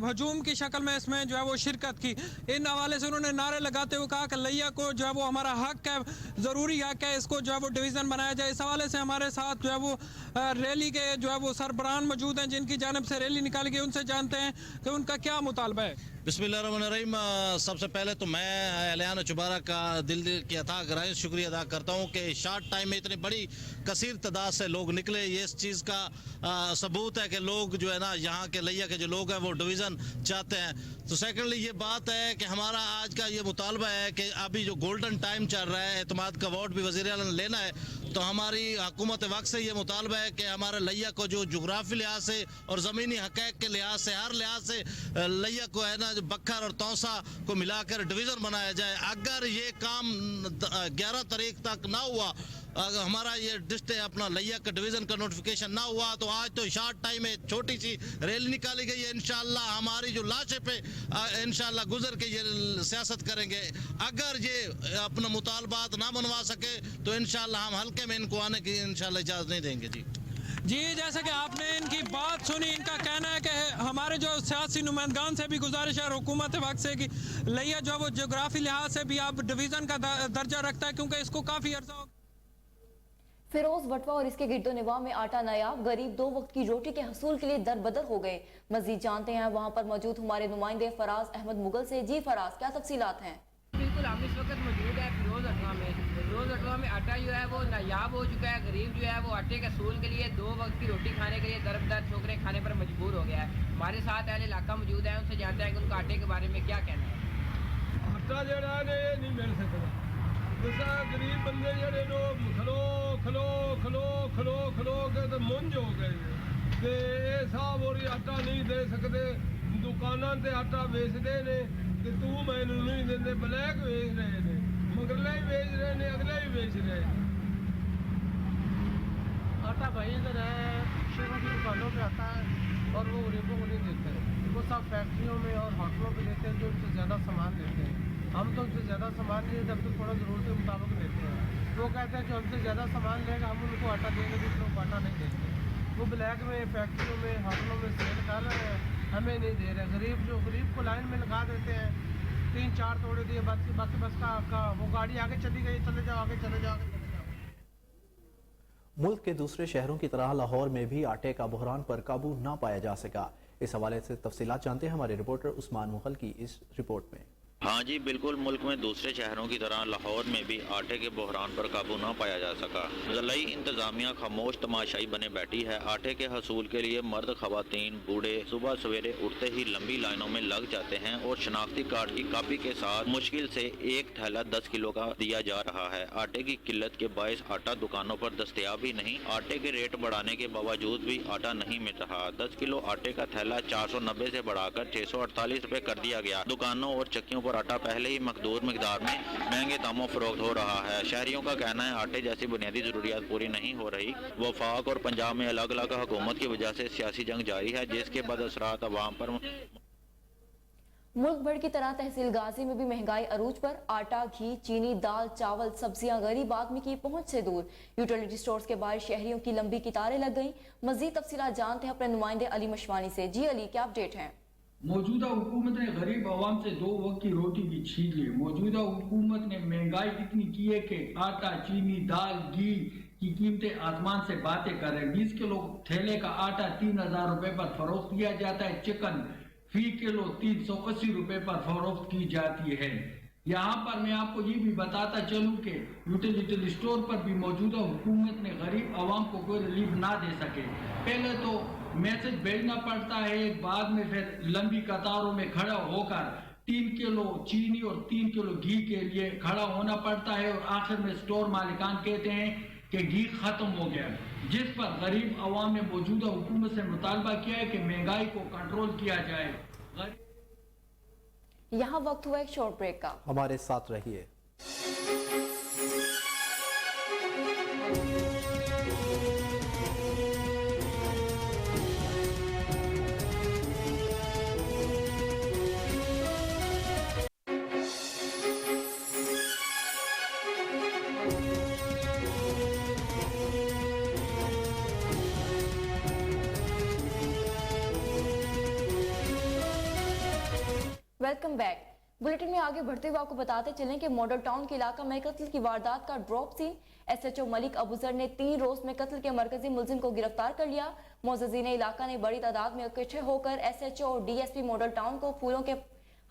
हजूम की शक्ल में इसमें जो है वो शिरकत की। इन हवाले से उन्होंने नारे लगाते हुए कहा कि लिया को जो है वो हमारा हक है, ज़रूरी हक है, इसको जो है वो डिवीज़न बनाया जाए। इस हवाले से हमारे साथ जो है वो रैली के जो है वो सरबराह मौजूद हैं जिनकी जानिब से रैली निकाली गई, उनसे जानते हैं कि उनका क्या मुतालबा है। बिस्मिल्लाहिर्रहमानिर्रहीम। सबसे पहले तो मैं एहलियान चुबारा का दिल की अता गहराई शुक्रिया अदा करता हूँ कि शार्ट टाइम में इतनी बड़ी कसीर तादाद से लोग निकले। ये इस चीज़ का सबूत है कि लोग जो है ना यहाँ के लिया के जो लोग हैं वो डिवीज़न चाहते हैं। तो सेकेंडली ये बात है कि हमारा आज का ये मुतालबा है कि अभी जो गोल्डन टाइम चल रहा है, एतमाद का अवार्ड भी वज़ीर आला ने लेना है, तो हमारी हुकूमत वक्त से ये मुतालबा है कि हमारे लिया को जो जोग्राफी लिहाज से और ज़मीनी हक़ के लिहाज से हर लिहाज से लिया को है ना जो बखर और तौसा को मिलाकर डिवीज़न बनाया जाए। अगर ये काम 11 तारीख तक ना हुआ, अगर हमारा ये डिस्ट्रिक्ट अपना लिया का डिवीज़न का नोटिफिकेशन ना हुआ, तो आज तो शार्ट टाइम में छोटी सी रैली निकाली गई है। इंशाल्लाह हमारी जो लाशें पे इंशाल्लाह गुजर के ये सियासत करेंगे। अगर ये अपना मुतालबात ना मनवा सके तो इंशाल्लाह हम हल्के में इनको आने की इंशाल्लाह इजाज़त नहीं देंगे। जी जैसे कि आपने इनकी बात सुनी, इनका कहना है कि हमारे जो सियासी नुमाइंदगान से भी गुजारिश है हुकूमत वक्त से कि लिया जो है वो जोग्राफी लिहाज से भी आप डिवीज़न का दर्जा रखता है, क्योंकि इसको काफ़ी अर्सा हो। फिरोज वटवा और इसके गिरदो निवाह में आटा नायाब, गरीब 2 वक्त की रोटी के हसूल के लिए दरबदर हो गए। मजीद जानते हैं वहाँ पर मौजूद हमारे नुमाइंदे फराज अहमद मुगल से। जी फराज, क्या तफसीलात हैं? बिल्कुल, हम इस वक्त मौजूद है फिरोज वटवा में। फिरोज वटवा में आटा जो है वो नायाब हो चुका है। गरीब जो है वो आटे के हसूल के लिए 2 वक्त की रोटी खाने के लिए दरबदर ठोकरें खाने पर मजबूर हो गया है। हमारे साथ अहले इलाका मौजूद है, उनसे जानते हैं कि उनका आटे के बारे में क्या कहना है। आटा जड़ा ने नहीं मिल सकता, जैसा गरीब बंदे जड़े लोग खलो खलो खलो खलो खलो के तो मुंज हो गए कि ये साहब और आटा नहीं दे सकते। दुकानों से आटा बेचते ने कि तू मैनू नहीं देंगे, ब्लैक बेच रहे ने, मगरले ही बेच रहे ने, अगले भी बेच रहे हैं। आटा भाई इधर है शुरू की दुकानों पे आता है और वो गरीबों को नहीं देते हैं। वो सब फैक्ट्रियों में और होटलों पे देते हैं जो उनसे ज़्यादा सामान देते हैं। हम तो उनसे ज़्यादा सामान नहीं देते, हम तो थोड़ा ज़रूरत के मुताबिक देते हैं। वो कहते हैं कि हमसे ज़्यादा सामान लेगा हम उनको आटा देंगे, दूसरों को आटा नहीं देंगे। वो ब्लैक में फैक्ट्रियों में होटलों में सेल कर रहे हैं, हमें नहीं दे रहे। गरीब को लाइन में लगा देते हैं, 3-4 तोड़े दिए, बाकी बस का वो गाड़ी आगे चली गई, चले जाओ आगे चले जाओ। मुल्क के दूसरे शहरों की तरह लाहौर में भी आटे का बहरान पर काबू ना पाया जा सका। इस हवाले से तफसीलात जानते हैं हमारे रिपोर्टर उस्मान मुगल की इस रिपोर्ट में। हाँ जी बिल्कुल, मुल्क में दूसरे शहरों की तरह लाहौर में भी आटे के बहरान पर काबू न पाया जा सका। ज़िलाई इंतजामिया खामोश तमाशाई बने बैठी है। आटे के हसूल के लिए मर्द, खवातीन, बूढ़े सुबह सवेरे उठते ही लंबी लाइनों में लग जाते हैं और शनाख्ती कार्ड की कापी के साथ मुश्किल से एक थैला 10 किलो का दिया जा रहा है। आटे की किल्लत के बायस आटा दुकानों पर दस्तयाब ही नहीं। आटे के रेट बढ़ाने के बावजूद भी आटा नहीं मिल रहा। 10 किलो आटे का थैला 490 से बढ़ाकर 648 रुपए कर दिया गया। दुकानों और चक्कियों पर आटा पहले ही मकदूर मिकदार में महंगे दामों फरोख्त हो रहा है। शहरियों का कहना है आटे जैसी बुनियादी जरूरियात पूरी नहीं हो रही। वफाक और पंजाब में अलग अलग हुकूमत की वजह से सियासी जंग जारी है, जिसके बाद असरात अवाम पर। मुल्क भर की तरह तहसील गाजी में भी महंगाई अरूज पर। आटा, घी, चीनी, दाल, चावल, सब्जियां गरीब आदमी की पहुंच से दूर। यूटिलिटी स्टोर्स के बाहर शहरियों की लंबी कतारें लग गईं। मजीद तफसीलात जानते हैं अपने नुमाइंदे अली मशवानी से। जी अली, क्या अपडेट है? मौजूदा हुकूमत ने गरीब आवाम से 2 वक्त की रोटी भी छीन ली। मौजूदा हुकूमत ने महंगाई इतनी की है कि आटा, चीनी, दाल, घी की कीमतें आसमान से बातें कर रहे हैं। 20 किलो थैले का आटा 3000 रुपए पर फरोख्त किया जाता है। चिकन फी किलो 380 रुपए पर फरोख्त की जाती है। यहाँ पर मैं आपको ये भी बताता चलूँ कि यूटिलिटी स्टोर पर भी मौजूदा हुकूमत ने गरीब आवाम को कोई रिलीफ ना दे सके। पहले तो मैसेज भेजना पड़ता है, बाद में फिर लंबी कतारों में खड़ा होकर 3 किलो चीनी और 3 किलो घी के लिए खड़ा होना पड़ता है और आखिर में स्टोर मालिकान कहते हैं कि घी खत्म हो गया, जिस पर गरीब आवाम ने मौजूदा हुकूमत से मुतालबा किया है कि महंगाई को कंट्रोल किया जाए। यहाँ वक्त हुआ एक शॉर्ट ब्रेक का, हमारे साथ रहिए। Welcome back. बुलेटिन में आगे बढ़ते हुए आपको बताते चलें कि मॉडल टाउन के इलाका में कत्ल की वारदात का drop scene. SHO Malik Abuzar ने 3 रोज में कत्ल के मरकजी मुलजिम को गिरफ्तार कर लिया। मोअज़्ज़िज़ीन इलाका ने बड़ी तादाद में इकट्ठे होकर SHO और DSP मॉडल टाउन को फूलों के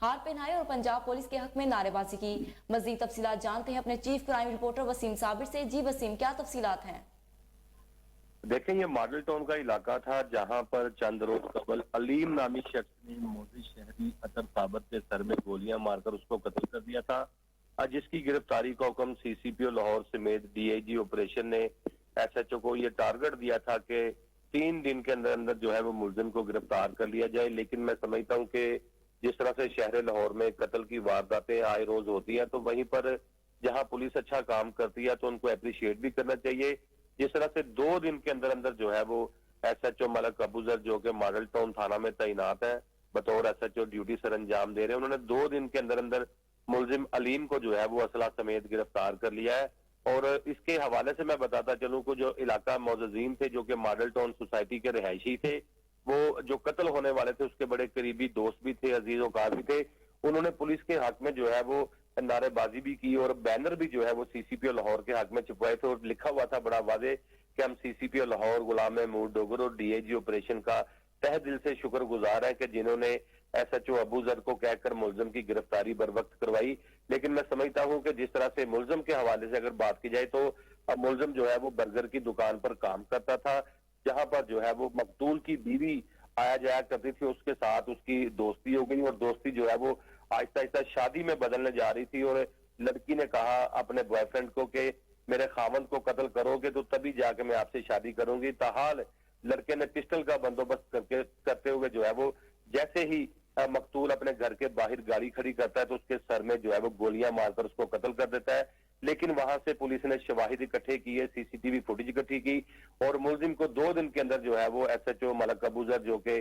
हार पहनाए और पंजाब पुलिस के हक में नारेबाजी की। मज़ीद तफसीलात जानते हैं अपने chief crime reporter Waseem Sabir से। जी वसीम, क्या तफसीलात हैं? देखें, ये मॉडल टाउन का इलाका था जहां पर चंद रोज कबल अलीम नामी शख्स ने मोदी शहरी अतर साबत के सर में गोलियां मारकर उसको कत्ल कर दिया था, जिसकी गिरफ्तारी का हुक्म CCPO लाहौर समेत DIG ऑपरेशन ने SHO को ये टारगेट दिया था कि 3 दिन के अंदर अंदर जो है वो मुलजिम को गिरफ्तार कर लिया जाए। लेकिन मैं समझता हूँ कि जिस तरह से शहर लाहौर में कत्ल की वारदातें आए रोज होती हैं, तो वहीं पर जहां पुलिस अच्छा काम करती है तो उनको अप्रिशिएट भी करना चाहिए। जिस तरह से 2 दिन के अंदर अंदर जो है वो SHO मलिक अबूजर जो कि मॉडल टाउन थाना में तैनात है बतौर SHO ड्यूटी सर अंजाम दे रहे हैं, उन्होंने 2 दिन के अंदर अंदर मुलजिम अलीम को जो है वो असला समेत गिरफ्तार कर लिया है। और इसके हवाले से मैं बताता चलूं कि जो इलाका मोअज़्ज़िज़ीन थे जो कि मॉडल टाउन सोसाइटी के रिहायशी थे, वो जो कत्ल होने वाले थे उसके बड़े करीबी दोस्त भी थे, अजीज औकार भी थे। उन्होंने पुलिस के हक में जो है वो नारेबाजी भी की और बैनर भी जो है वो CCPO लाहौर के हक में छपवाए थे और लिखा हुआ था बड़ा वादे कि हम CCPO लाहौर, गुलाम महमूद डोगर और DIG ऑपरेशन का तहे दिल से शुक्रगुजार है कि जिन्होंने SHO अबूजर को कहकर मुलजिम की गिरफ्तारी बर वक्त करवाई। लेकिन मैं समझता हूँ कि जिस तरह से मुलजिम के हवाले से अगर बात की जाए तो अब मुलजिम जो है वो बर्गर की दुकान पर काम करता था, जहां पर जो है वो मकतूल की बीवी आया जाया करती थी, उसके साथ उसकी दोस्ती हो गई और दोस्ती जो है वो आहिस्ता आहिस्ता शादी में बदलने जा रही थी। और लड़की ने कहा अपने बॉयफ्रेंड को कि मेरे खावंद को कत्ल करोगे तो तभी जाके मैं आपसे शादी करूंगी। ताहाल लड़के ने पिस्टल का बंदोबस्त करते हुए जो है वो जैसे ही मकतूल अपने घर के बाहर गाड़ी खड़ी करता है तो उसके सर में जो है वो गोलियां मारकर उसको कत्ल कर देता है। लेकिन वहां से पुलिस ने शवाहिद इकट्ठे किए, CCTV फुटेज इकट्ठी की और मुलजिम को 2 दिन के अंदर जो है वो SHO मलिक अबूजर जो के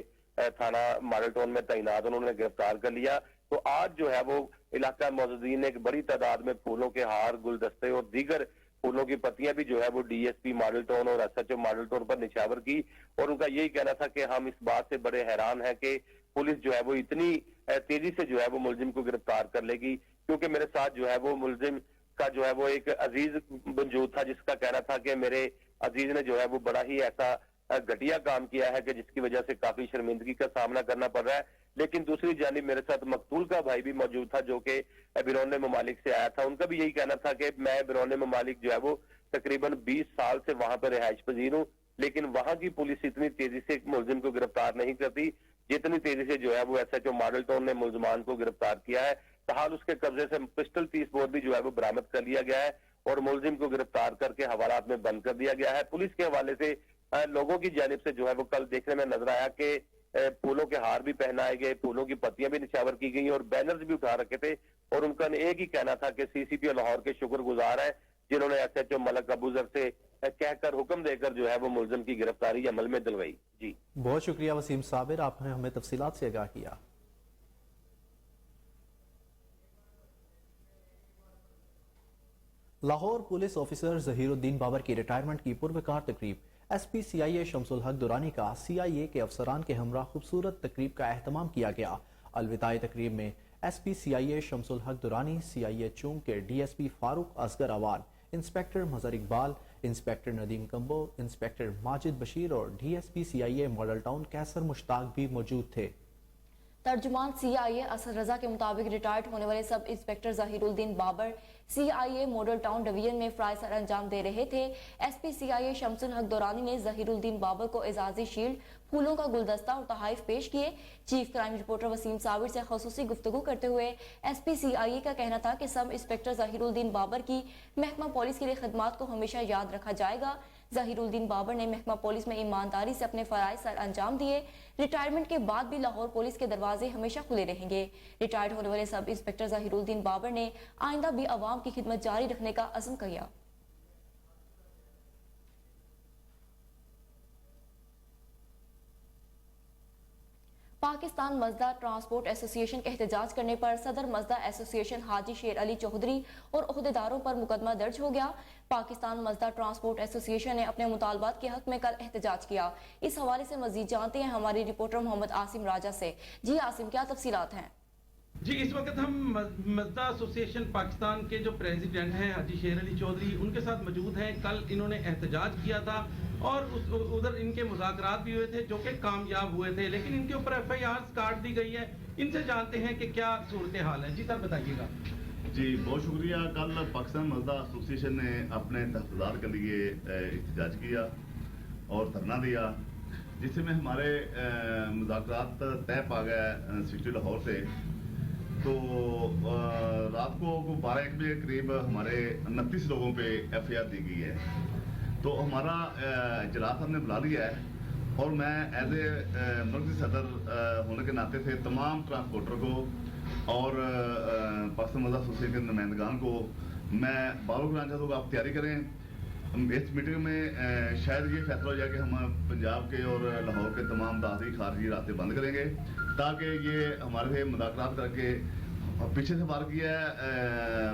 थाना मॉडल टाउन में तैनात उन्होंने गिरफ्तार कर लिया। तो आज जो है वो इलाका मोअज़्ज़िज़ीन ने एक बड़ी तादाद में फूलों के हार, गुलदस्ते और दीगर फूलों की पत्तियां भी जो है वो DSP मॉडल टाउन और SHO मॉडल टाउन पर निछावर की। और उनका यही कहना था कि हम इस बात से बड़े हैरान हैं कि पुलिस जो है वो इतनी तेजी से जो है वो मुलजिम को गिरफ्तार कर लेगी, क्योंकि मेरे साथ जो है वो मुलजिम का जो है वो एक अजीज मौजूद था जिसका कहना था कि मेरे अजीज ने जो है वो बड़ा ही ऐसा घटिया काम किया है कि जिसकी वजह से काफी शर्मिंदगी का सामना करना पड़ रहा है। लेकिन दूसरी जानिब मेरे साथ मकतूल का भाई भी मौजूद था जो कि बिरौने ममालिक से आया था। उनका भी यही कहना था कि मैं बिरौने ममालिक जो है वो तकरीबन 20 साल से वहां पर रिहाइश पजीर हूँ, लेकिन वहां की पुलिस इतनी तेजी से मुलजिम को गिरफ्तार नहीं करती जितनी तेजी से जो है वो SHO मॉडल टाउन ने मुलजमान को गिरफ्तार किया है। हाल उसके कब्जे से पिस्टल 30 बोर भी जो है वो बरामद कर लिया गया है और मुलजिम को गिरफ्तार करके हवालात में बंद कर दिया गया है। पुलिस के हवाले से लोगों की जानिब से जो है वो कल देखने में नजर आया कि फूलों के हार भी पहनाए गए, फूलों की पत्तियां भी निछावर की गई और बैनर्स भी उठा रखे थे। और उनका एक ही कहना था कि CCPO लाहौर के शुक्रगुजार है जिन्होंने SHO मलिक अबूजर से कहकर हुक्म देकर जो है वो मुलजिम की गिरफ्तारी अमल में दिलवाई। जी बहुत शुक्रिया वसीम साबिर, आपने हमें तफसीलात से आगाह किया। लाहौर पुलिस ऑफिसर ज़हीरुद्दीन बाबर की रिटायरमेंट की पुरवकार तकरीब। SP CIA शमसुल हक दुरानी का CIA के अफसरान के हमरा खूबसूरत तकरीब का एहतमाम किया गया। अलविदाई तकरीब में SP CIA शमसुल हक दुरानी, CIA चूंग के DSP Farooq Asghar Awan, inspector Mazhar Iqbal, inspector Nadeem Kamboh, inspector Majid Bashir और DSP CIA model town Qaiser Mushtaq भी मौजूद थे। तर्जुमान CIA असद रजा के मुताबिक रिटायर्ड होने वाले sub inspector Zaheeruddin Babar CIA model town division में फ्राई सर अंजाम दे रहे थे। SP CIA शमसुल हक दुरानी ने ज़हीरुद्दीन बाबर को एजाजी शील्ड, फूलों का गुलदस्ता और तहाइफ पेश किए। Chief crime reporter Waseem Sabir से खसूसी गुफ्तगू करते हुए SP CIA का कहना था कि सब इंस्पेक्टर ज़हीरुद्दीन बाबर की महकमा पुलिस के लिए खिदमात को हमेशा याद रखा जाएगा। ज़हीरुद्दीन बाबर ने महकमा पुलिस में ईमानदारी से अपने फराइज सर अंजाम दिए। रिटायरमेंट के बाद भी लाहौर पुलिस के दरवाजे हमेशा खुले रहेंगे। रिटायर्ड होने वाले सब इंस्पेक्टर ज़हीरुद्दीन बाबर ने आइंदा भी अवाम की खिदमत जारी रखने का अज़्म किया। पाकिस्तान मजदा ट्रांसपोर्ट एसोसिएशन के एहतजाज करने पर सदर मजदा एसोसिएशन हाजी शेर अली चौधरी और ओहदेदारों पर मुकदमा दर्ज हो गया। पाकिस्तान मजदा ट्रांसपोर्ट एसोसिएशन ने अपने मुतालबात के हक में कल एहतजाज किया। इस हवाले से मजीद जानते हैं हमारी रिपोर्टर मोहम्मद आसिम राजा से। जी आसिम, क्या तफसीलात हैं? جی اس وقت ہم مزدا ایسوسیشن پاکستان کے جو پریزیڈنٹ ہیں حاجی شیر علی چودھری ان کے ساتھ موجود ہیں. کل انہوں نے احتجاج کیا تھا اور ادھر ان کے مذاکرات بھی ہوئے تھے جو کہ کامیاب ہوئے تھے, لیکن ان کے اوپر FIR کاٹ دی گئی ہے. ان سے جانتے ہیں کہ کیا صورتحال ہے. جی سر بتائیے گا. جی بہت شکریہ. کل پاکستان مزدا ایسوسیشن نے اپنے تحفظات کے لیے احتجاج کیا اور دھرنا دیا, جس میں ہمارے مذاکرات طے پا گئے سٹی لاہور سے. تو رات کو 12-1 بجے قریب ہمارے 29 لوگوں پہ FIR دی گئی ہے. تو ہمارا اجلاس ہم نے بلا لیا ہے اور میں ایز اے مرکزی صدر ہونے کے ناطے سے تمام ٹرانسپورٹر کو اور پاکستان مزدا ایسوسیشن کے نمائندگان کو میں بارو کرانا چاہتا ہوں کہ آپ تیاری کریں. اس میٹنگ میں شاید یہ فیصلہ ہو جائے کہ ہم پنجاب کے اور لاہور کے تمام داخلی خارجی راستے بند کریں گے, تاکہ یہ ہمارے سے مذاکرات کر کے پیچھے سے وار کیا ہے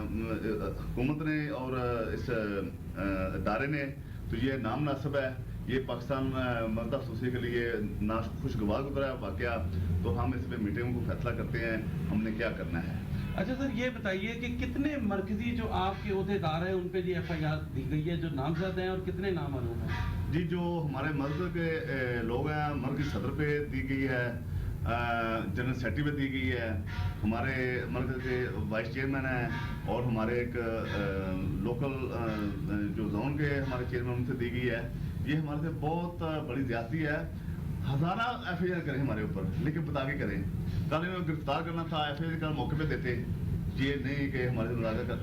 حکومت نے اور اس ادارے نے, تو یہ نامناسب ہے. یہ پاکستان مزدا ایسوسیشن کے لیے خوشگوار گزرا ہے واقعہ. تو ہم اس پہ میٹنگ کو فیصلہ کرتے ہیں ہم نے کیا کرنا ہے. اچھا سر یہ بتائیے کہ کتنے مرکزی جو آپ کے عہدیدار ہیں ان پہ یہ FIR دی گئی ہے جو نامزد ہیں, اور کتنے نامعلوم ہیں؟ جی جو ہمارے مرکز کے لوگ ہیں, مرکزی صدر پہ دی گئی ہے, جنرل سیکرٹری پہ دی گئی ہے, ہمارے مرکز کے وائس چیئرمین ہیں, اور ہمارے ایک لوکل جو زون کے ہمارے چیئرمین ان سے دی گئی ہے. یہ ہمارے سے بہت بڑی زیادتی ہے. ہزارہ FIR کریں ہمارے اوپر, لیکن بتا کے کریں. کل انہیں گرفتار کرنا تھا, FIR کا موقع پہ دیتے. یہ نہیں کہ ہمارے سے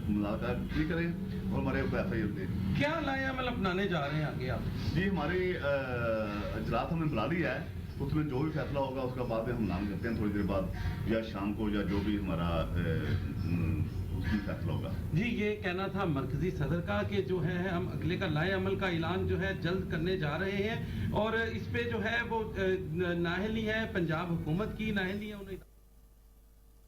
مذاکرات بھی کریں اور ہمارے اوپر FIR دیں. کیا لائے عمل اپنانے جا رہے ہیں آگے آپ؟ جی ہماری اجلاس ہم نے بلا لیا ہے, اس میں جو بھی فیصلہ ہوگا اس کا بعد میں ہم نام کرتے ہیں تھوڑی دیر بعد, یا شام کو, یا جو بھی ہمارا فیصلہ ہوگا. جی یہ کہنا تھا مرکزی صدر کا کہ جو ہے ہم اگلے کا لائے عمل کا اعلان جو ہے جلد کرنے جا رہے ہیں, اور اس پہ جو ہے وہ نااہلی ہے پنجاب حکومت کی, نااہلی ہے انہیں.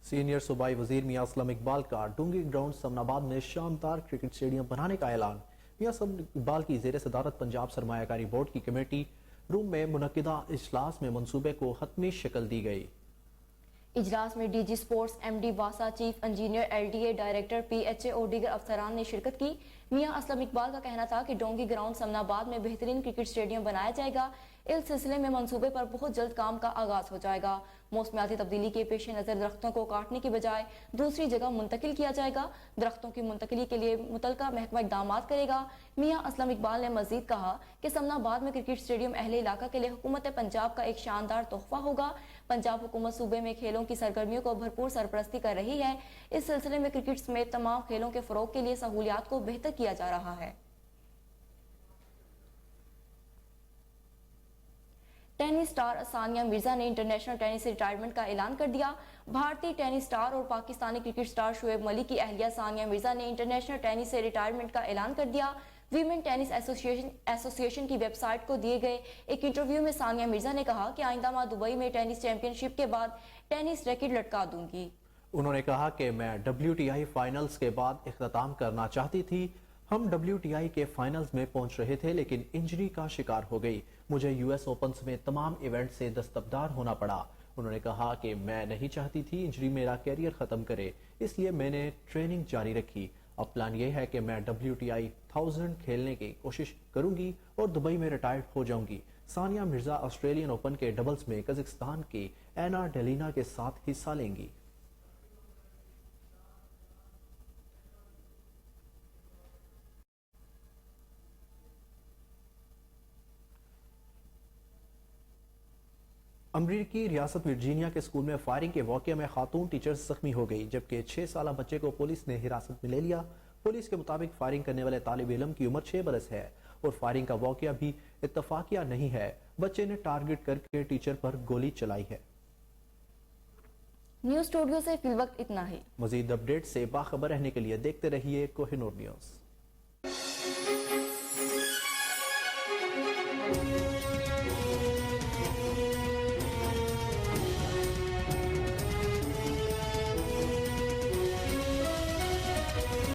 سینئر صوبائی وزیر میاں اسلم اقبال کا ڈونگی گراؤنڈ سمن آباد میں شاندار کرکٹ اسٹیڈیم بنانے کا اعلان. میاں اسلم اقبال کی زیر صدارت پنجاب سرمایہ کاری بورڈ کی کمیٹی روم میں منعقدہ اجلاس میں منصوبے کو حتمی شکل دی گئی. اجلاس میں DG سپورٹس MD واسا, chief engineer LDA, director PHA اور دیگر افسران نے شرکت کی. میاں اسلم اقبال کا کہنا تھا کہ ڈونگی گراؤنڈ سمن آباد میں بہترین کرکٹ اسٹیڈیم بنایا جائے گا. اس سلسلے میں منصوبے پر بہت جلد کام کا آغاز ہو جائے گا. موسمیاتی تبدیلی کے پیش نظر درختوں کو کاٹنے کی بجائے دوسری جگہ منتقل کیا جائے گا. درختوں کی منتقلی کے لیے متعلقہ محکمہ اقدامات کرے گا. میاں اسلم اقبال نے مزید کہا کہ سمن آباد میں کرکٹ اسٹیڈیم اہل علاقہ کے لیے حکومت پنجاب کا ایک شاندار تحفہ ہوگا. پنجاب حکومت صوبے میں کھیلوں کی سرگرمیوں کو بھرپور سرپرستی کر رہی ہے. اس سلسلے میں کرکٹ سمیت تمام کھیلوں کے فروغ کے لیے سہولیات کو بہتر کیا جا رہا ہے. ٹینس سٹار ثانیہ مرزا نے انٹرنیشنل ٹینس سے ریٹائرمنٹ کا اعلان کر دیا. بھارتی ٹینس سٹار اور پاکستانی کرکٹ سٹار شعیب ملک کی اہلیہ ثانیہ مرزا نے انٹرنیشنل ٹینس سے ریٹائرمنٹ کا اعلان کر دیا. ویمن ٹینس ایسوسیشن کی ویب سائٹ کو دیے گئے ایک انٹرویو میں ثانیہ مرزا نے کہا کہ آئندہ ماہ دبئی میں ٹینس چیمپئن شپ کے بعد ٹینس ریکٹ لٹکا دوں گی. انہوں نے کہا کہ میں WTI فائنلز کے بعد اختتام کرنا چاہتی تھی. ہم WTI کے فائنلز میں پہنچ رہے تھے لیکن انجری کا شکار ہو گئی. مجھے US اوپنز میں تمام ایونٹ سے دستبردار ہونا پڑا. انہوں نے کہا کہ میں نہیں چاہتی تھی انجری میرا کیریئر ختم کرے, اس لیے میں نے ٹریننگ جاری رکھی. اب پلان یہ ہے کہ میں WTI 1000 کھیلنے کی کوشش کروں گی اور دبئی میں ریٹائرڈ ہو جاؤں گی. ثانیہ مرزا آسٹریلین اوپن کے ڈبلز میں قزاقستان کی اینا ڈیلینا کے ساتھ حصہ لیں گی. امریکی ریاست ورجینیا کے اسکول میں فائرنگ کے واقعے میں خاتون ٹیچر زخمی ہو گئی جبکہ 6 سالہ بچے کو پولیس نے حراست میں لے لیا. پولیس کے مطابق فائرنگ کرنے والے طالب علم کی عمر 6 برس ہے اور فائرنگ کا واقعہ بھی اتفاقیہ نہیں ہے. بچے نے ٹارگٹ کر کے ٹیچر پر گولی چلائی ہے. نیوز اسٹوڈیو سے فی الوقت اتنا ہی. مزید اپڈیٹ سے باخبر رہنے کے لیے دیکھتے رہیے کوہ نور نیوز.